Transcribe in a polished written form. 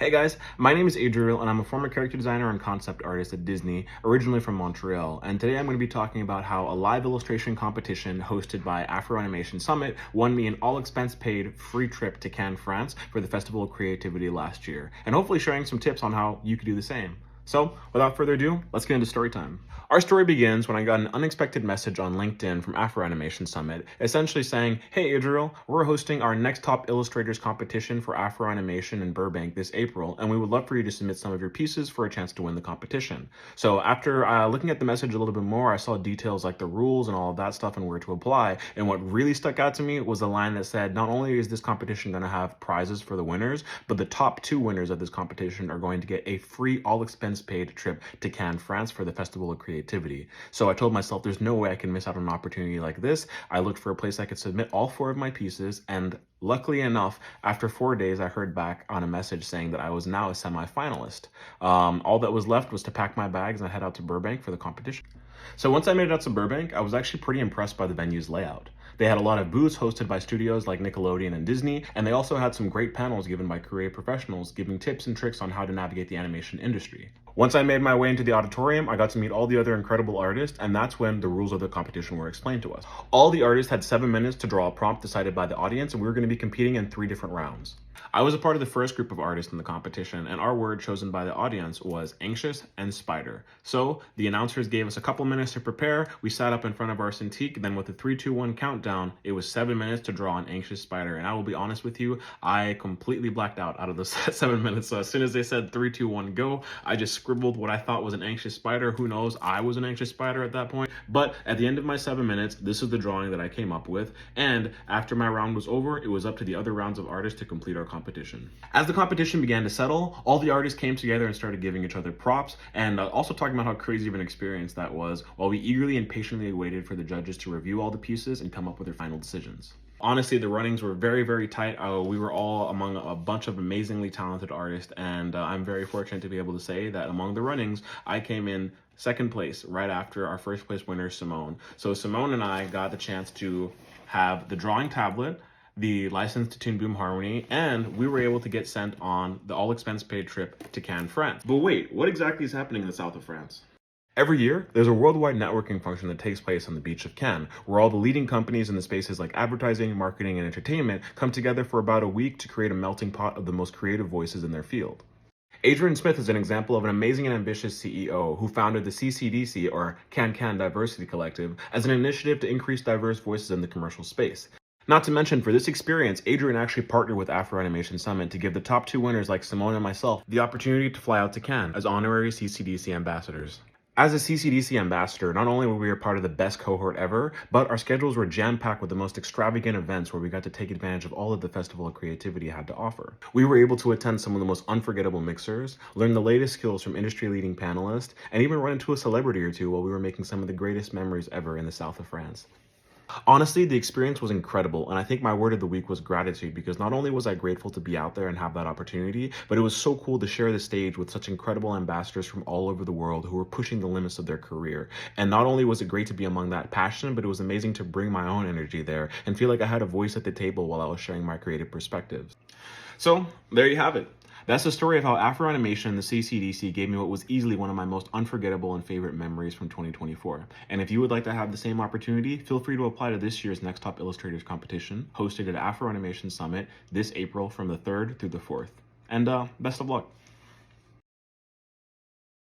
Hey guys, my name is Adriel and I'm a former character designer and concept artist at Disney, originally from Montreal, and today I'm going to be talking about how a live illustration competition hosted by AfroAnimation Summit won me an all-expense-paid free trip to Cannes, France for the Festival of Creativity last year, and hopefully sharing some tips on how you could do the same. So, without further ado, let's get into story time. Our story begins when I got an unexpected message on LinkedIn from AfroAnimation Summit, essentially saying, "Hey Adriel, we're hosting our next top illustrators competition for AfroAnimation in Burbank this April, and we would love for you to submit some of your pieces for a chance to win the competition." So after looking at the message a little bit more, I saw details like the rules and all of that stuff and where to apply, and what really stuck out to me was the line that said, not only is this competition going to have prizes for the winners, but the top two winners of this competition are going to get a free all-expense-paid trip to Cannes, France for the Festival of Creativity. So I told myself there's no way I can miss out on an opportunity like this. I looked for a place I could submit all four of my pieces, and luckily enough, after 4 days, I heard back on a message saying that I was now a semi-finalist. All that was left was to pack my bags and head out to Burbank for the competition. So once I made it out to Burbank, I was actually pretty impressed by the venue's layout. They had a lot of booths hosted by studios like Nickelodeon and Disney, and they also had some great panels given by creative professionals giving tips and tricks on how to navigate the animation industry. Once I made my way into the auditorium, I got to meet all the other incredible artists, and that's when the rules of the competition were explained to us. All the artists had 7 minutes to draw a prompt decided by the audience, and we were going to be competing in 3 different rounds. I was a part of the first group of artists in the competition, and our word chosen by the audience was anxious and spider. So the announcers gave us a couple minutes to prepare. We sat up in front of our Cintiq, then with the 3, 2, 1 countdown, it was 7 minutes to draw an anxious spider. And I will be honest with you, I completely blacked out of those 7 minutes. So as soon as they said 3, 2, 1, go, I just scribbled what I thought was an anxious spider. Who knows? I was an anxious spider at that point. But at the end of my 7 minutes, this is the drawing that I came up with. And after my round was over, it was up to the other rounds of artists to complete our competition. As the competition began to settle, all the artists came together and started giving each other props, and also talking about how crazy of an experience that was, while we eagerly and patiently waited for the judges to review all the pieces and come up with their final decisions. Honestly, the runnings were very, very tight. We were all among a bunch of amazingly talented artists, and I'm very fortunate to be able to say that among the runnings, I came in second place right after our first place winner, Simone. So Simone and I got the chance to have the drawing tablet, the license to Toon Boom Harmony, and we were able to get sent on the all-expense-paid trip to Cannes, France. But wait, what exactly is happening in the south of France? Every year, there's a worldwide networking function that takes place on the beach of Cannes, where all the leading companies in the spaces like advertising, marketing, and entertainment come together for about a week to create a melting pot of the most creative voices in their field. Adrian Smith is an example of an amazing and ambitious CEO who founded the CCDC, or Can Diversity Collective, as an initiative to increase diverse voices in the commercial space. Not to mention, for this experience, Adrian actually partnered with AfroAnimation Summit to give the top 2 winners like Simone and myself the opportunity to fly out to Cannes as honorary CCDC ambassadors. As a CCDC ambassador, not only were we a part of the best cohort ever, but our schedules were jam-packed with the most extravagant events where we got to take advantage of all of the Festival of Creativity had to offer. We were able to attend some of the most unforgettable mixers, learn the latest skills from industry-leading panelists, and even run into a celebrity or two while we were making some of the greatest memories ever in the south of France. Honestly, the experience was incredible, and I think my word of the week was gratitude, because not only was I grateful to be out there and have that opportunity, but it was so cool to share the stage with such incredible ambassadors from all over the world who were pushing the limits of their career. And not only was it great to be among that passion, but it was amazing to bring my own energy there and feel like I had a voice at the table while I was sharing my creative perspectives. So, there you have it. That's the story of how AfroAnimation and the CCDC gave me what was easily one of my most unforgettable and favorite memories from 2024. And if you would like to have the same opportunity, feel free to apply to this year's Next Top Illustrators Competition, hosted at AfroAnimation Summit this April from the 3rd through the 4th. And best of luck.